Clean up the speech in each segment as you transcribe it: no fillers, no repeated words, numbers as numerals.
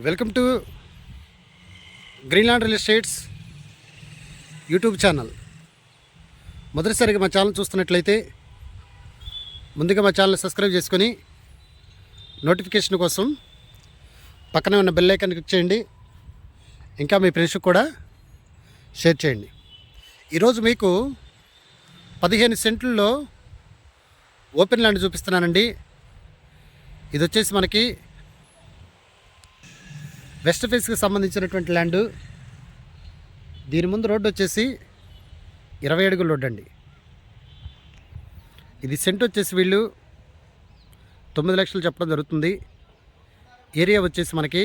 Welcome to Greenland real estates YouTube channel. మొదటిసారిగా మా channel చూస్తున్నట్లయితే ముందుగా మా ఛానల్ సబ్స్క్రైబ్ చేసుకొని నోటిఫికేషన్ కోసం పక్కనే ఉన్న బెల్ ఐకాన్ క్లిక్ చేయండి. ఇంకా మీ ఫ్రెండ్స్కి కూడా షేర్ చేయండి. ఈరోజు మీకు 15 సెంట్లలో ఓపెన్ ల్యాండ్ చూపిస్తున్నానండి. ఇది వచ్చేసి మనకి వెస్ట్ ఫేస్కి సంబంధించినటువంటి ల్యాండ్. దీని ముందు రోడ్డు వచ్చేసి 20 అడుగుల రోడ్డు అండి. ఇది సెంట్ వచ్చేసి వీళ్ళు 9 లక్షలు చెప్పడం జరుగుతుంది. ఏరియా వచ్చేసి మనకి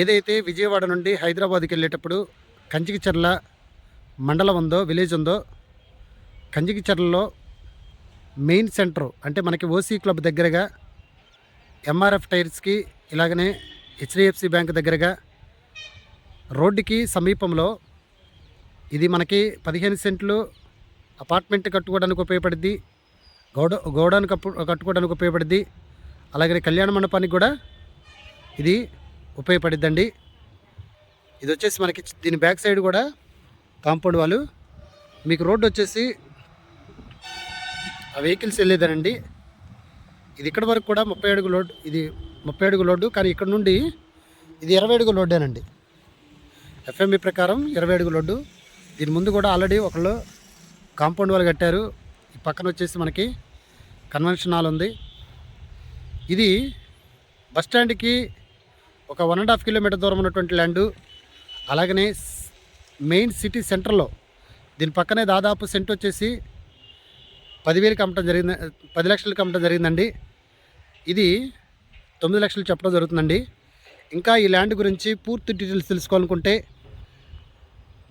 ఏదైతే విజయవాడ నుండి హైదరాబాద్కి వెళ్ళేటప్పుడు కంచికిచర్ల మండలం ఉందో, విలేజ్ ఉందో, కంచికిచర్లలో మెయిన్ సెంటర్ అంటే మనకి ఓసీ క్లబ్ దగ్గరగా, ఎంఆర్ఎఫ్ టైర్స్కి, ఇలాగనే హెచ్డిఎఫ్సి బ్యాంక్ దగ్గరగా రోడ్డుకి సమీపంలో ఇది మనకి 15 సెంట్లు అపార్ట్మెంట్ కట్టుకోవడానికి ఉపయోగపడుద్ది, గోడౌన్ కట్టుకోవడానికి ఉపయోగపడుద్ది, అలాగే కళ్యాణ మండపానికి కూడా ఇది ఉపయోగపడుద్దండి. ఇది వచ్చేసి మనకి దీని బ్యాక్ సైడ్ కూడా కాంపౌండ్ వాళ్ళు. మీకు రోడ్డు వచ్చేసి ఆ వెహికల్స్ వెళ్ళేదానండి. ఇది ఇక్కడ వరకు కూడా 30 అడుగు లోడ్, ఇది 30 అడుగు లోడ్డు, కానీ ఇక్కడ నుండి ఇది 20 అడుగు లోడ్డేనండి. ఎఫ్ఎంబి ప్రకారం 20 అడుగు లోడ్డు. దీని ముందు కూడా ఆల్రెడీ ఒకళ్ళు కాంపౌండ్ వాళ్ళు కట్టారు. ఈ పక్కన వచ్చేసి మనకి కన్వెన్షన్ హాల్ ఉంది. ఇది బస్టాండ్కి ఒక 1.5 కిలోమీటర్ దూరం ఉన్నటువంటి ల్యాండు. అలాగనే మెయిన్ సిటీ సెంటర్లో దీని పక్కనే దాదాపు సెంట్ వచ్చేసి 10,000కి అమ్మటం జరిగింది, 10 లక్షలకి అమ్మటం జరిగిందండి. ఇది 9 లక్షలు చెప్పడం జరుగుతుందండి. ఇంకా ఈ ల్యాండ్ గురించి పూర్తి డీటెయిల్స్ తెలుసుకోవాలనుకుంటే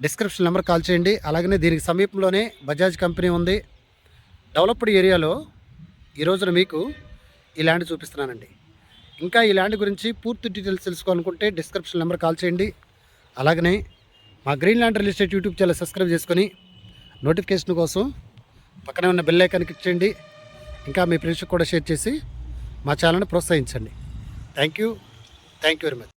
డిస్క్రిప్షన్ నెంబర్ కాల్ చేయండి. అలాగనే దీనికి సమీపంలోనే బజాజ్ కంపెనీ ఉంది. డెవలప్డ్ ఏరియాలో ఈ రోజున మీకు ఈ ల్యాండ్ చూపిస్తున్నానండి. ఇంకా ఈ ల్యాండ్ గురించి పూర్తి డీటెయిల్స్ తెలుసుకోవాలనుకుంటే డిస్క్రిప్షన్ నెంబర్ కాల్ చేయండి. అలాగనే మా Greenland real estate YouTube channel subscribe చేసుకొని నోటిఫికేషన్ కోసం పక్కనే ఉన్న బెల్ ఐకాన్ క్లిక్ చేయండి. ఇంకా మీ ఫ్రెండ్స్కి కూడా షేర్ చేసి మా ఛానల్ని ప్రోత్సహించండి. Thank you very much.